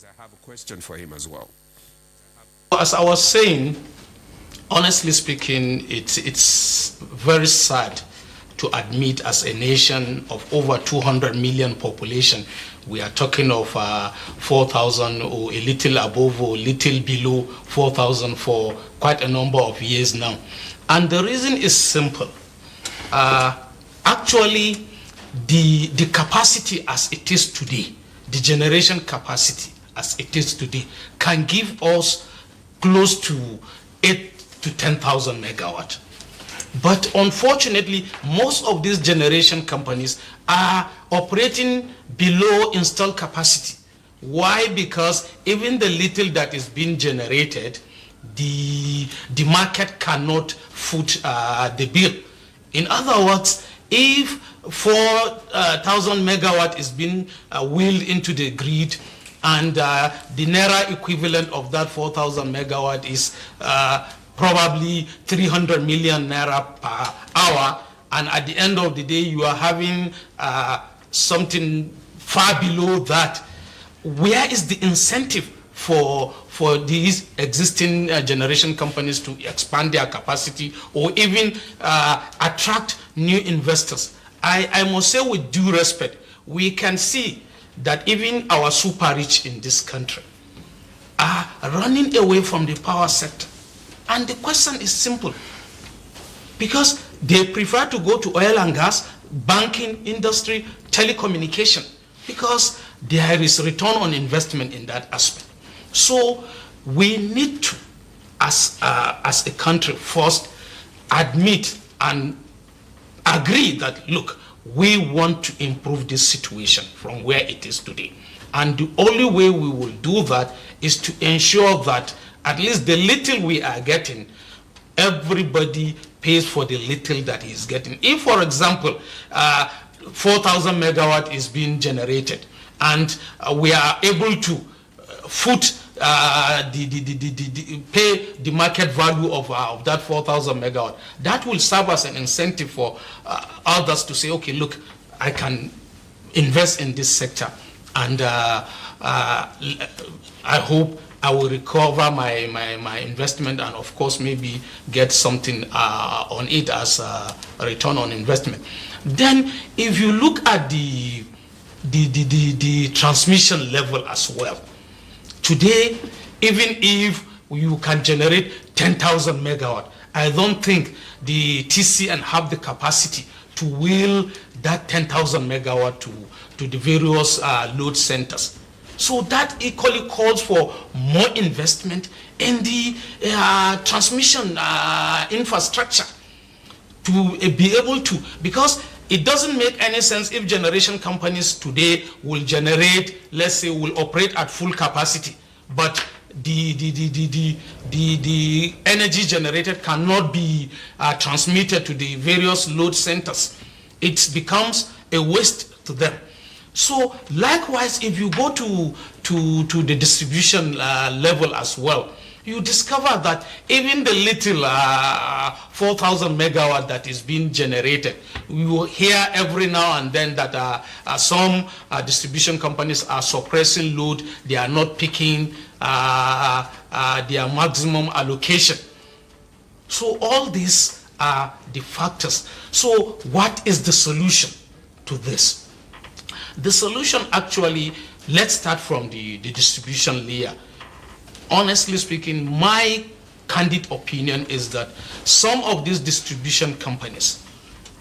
I have a question for him as well. As I was saying, honestly speaking, it's very sad to admit as a nation of over 200 million population, we are talking of 4,000 or a little above or little below 4,000 for quite a number of years now. And the reason is simple. Actually, the capacity as it is today, the generation capacity as it is today, can give us close to 8 to 10,000 megawatt. But unfortunately, most of these generation companies are operating below installed capacity. Why? Because even the little that is being generated, the market cannot foot the bill. In other words, if 4,000 megawatt is being wheeled into the grid, and the naira equivalent of that 4,000 megawatt is probably 300 million naira per hour, and at the end of the day you are having something far below that, where is the incentive for these existing generation companies to expand their capacity or even attract new investors? I must say, with due respect, we can see that even our super rich in this country are running away from the power sector. And the question is simple, because they prefer to go to oil and gas, banking industry, telecommunication, because there is return on investment in that aspect. So we need to, as a country, first admit and agree that, look, we want to improve this situation from where it is today. And the only way we will do that is to ensure that at least the little we are getting, everybody pays for the little that he is getting. If, for example, 4,000 megawatt is being generated, and we are able to foot pay the market value of that 4,000 megawatt, that will serve as an incentive for others to say, okay, look, I can invest in this sector, and I hope I will recover my investment, and of course maybe get something on it as a return on investment. Then if you look at the transmission level as well, today, even if you can generate 10,000 megawatt, I don't think the TCN have the capacity to wheel that 10,000 megawatt to the various load centers. So that equally calls for more investment in the transmission infrastructure to be able to, because it doesn't make any sense if generation companies today will generate, let's say, will operate at full capacity, but the energy generated cannot be transmitted to the various load centers. It becomes a waste to them. So likewise, if you go to the distribution level as well, you discover that even the little 4,000 megawatt that is being generated, we will hear every now and then that some distribution companies are suppressing load, they are not picking their maximum allocation. So all these are the factors. So what is the solution to this? The solution, actually, let's start from the distribution layer. Honestly speaking, my candid opinion is that some of these distribution companies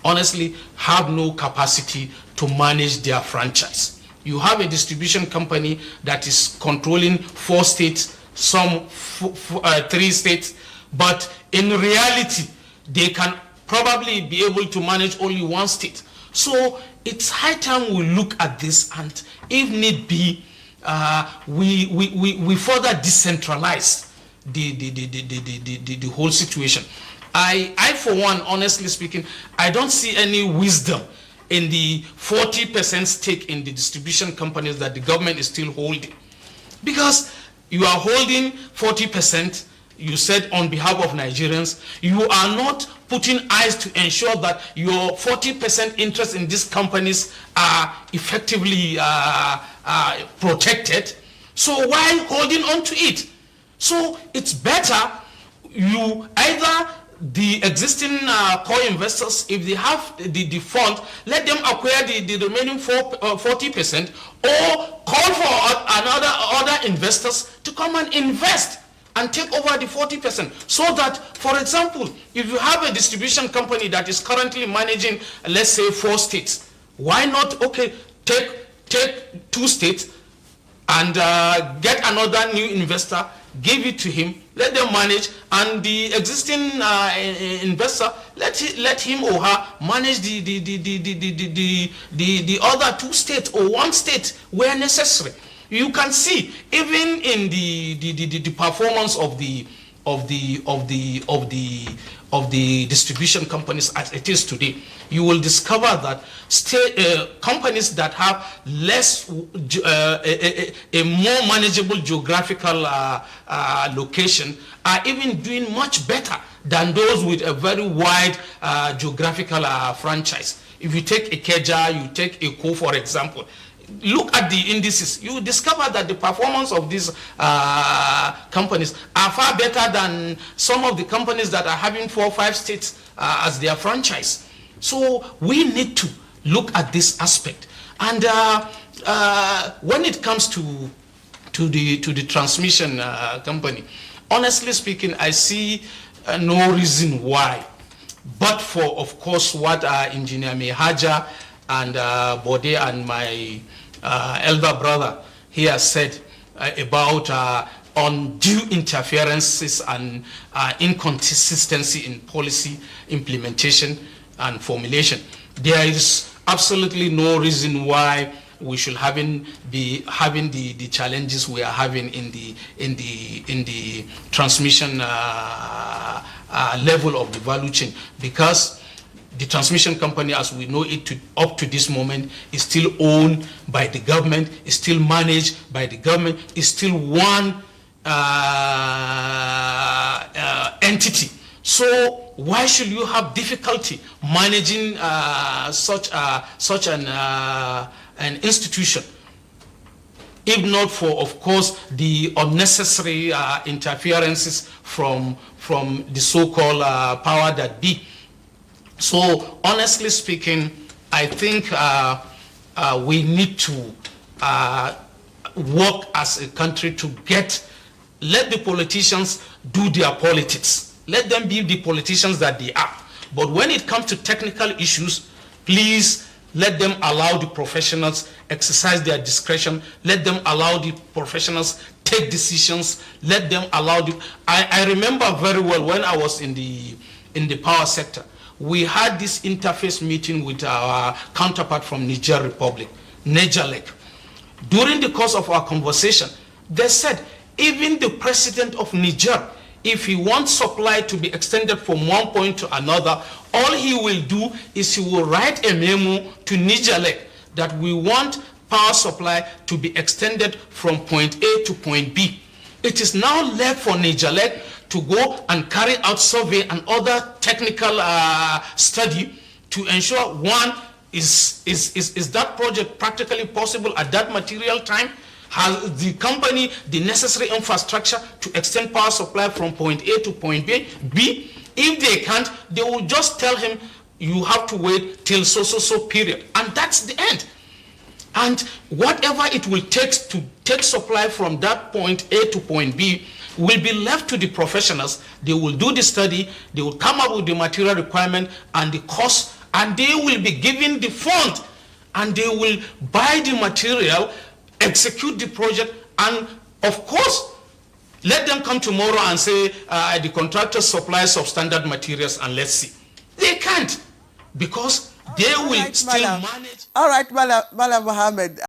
honestly have no capacity to manage their franchise. You have a distribution company that is controlling 4 states, some 3 states, but in reality, they can probably be able to manage only 1 state. So it's high time we look at this, and if need be, we further decentralize the whole situation. I for one, honestly speaking, I don't see any wisdom in the 40% stake in the distribution companies that the government is still holding, because you are holding 40%. You said on behalf of Nigerians, you are not putting eyes to ensure that your 40% interest in these companies are effectively protected. So why holding on to it? So it's better you either the existing core investors, if they have the fund, let them acquire the remaining 40%, or call for other investors to come and invest and take over the 40%. So that, for example, if you have a distribution company that is currently managing, let's say, 4 states, why not, okay, take 2 states and get another new investor, give it to him, let them manage, and the existing investor, let him or her manage the other 2 states or 1 state where necessary. You can see even in the performance of the distribution companies as it is today, you will discover that companies that have less a more manageable geographical location are even doing much better than those with a very wide geographical franchise. If you take Ikeja, you take Eko, for example, look at the indices, you discover that the performance of these companies are far better than some of the companies that are having 4 or 5 states as their franchise. So we need to look at this aspect. And when it comes to the transmission company, honestly speaking, I see no reason why, but for, of course, what Engineer Mehaja and Bode and my elder brother here said about undue interferences and inconsistency in policy implementation and formulation. There is absolutely no reason why we should be having the challenges we are having in the transmission level of the value chain, because the transmission company, as we know it up to this moment, is still owned by the government, is still managed by the government, is still one entity. So why should you have difficulty managing such an institution, if not for, of course, the unnecessary interferences from the so-called power that be? So honestly speaking, I think we need to work as a country to let the politicians do their politics. Let them be the politicians that they are. But when it comes to technical issues, please let them allow the professionals exercise their discretion. Let them allow the professionals take decisions. Let them allow I remember very well when I was in the power sector, we had this interface meeting with our counterpart from Niger Republic, Nijalek. During the course of our conversation, they said even the president of Niger, if he wants supply to be extended from one point to another, all he will do is he will write a memo to Nijalek that we want power supply to be extended from point A to point B. It is now left for Nijalek to go and carry out survey and other technical study to ensure, one, is that project practically possible at that material time? Has the company the necessary infrastructure to extend power supply from point A to point B? If they can't, they will just tell him, you have to wait till so period. And that's the end. And whatever it will take to take supply from that point A to point B will be left to the professionals. They will do the study, they will come up with the material requirement and the cost, and they will be given the fund, and they will buy the material, execute the project, and of course, let them come tomorrow and say the contractor supplies substandard materials and let's see. They can't, because they will still manage. All right, Mala Mohammed.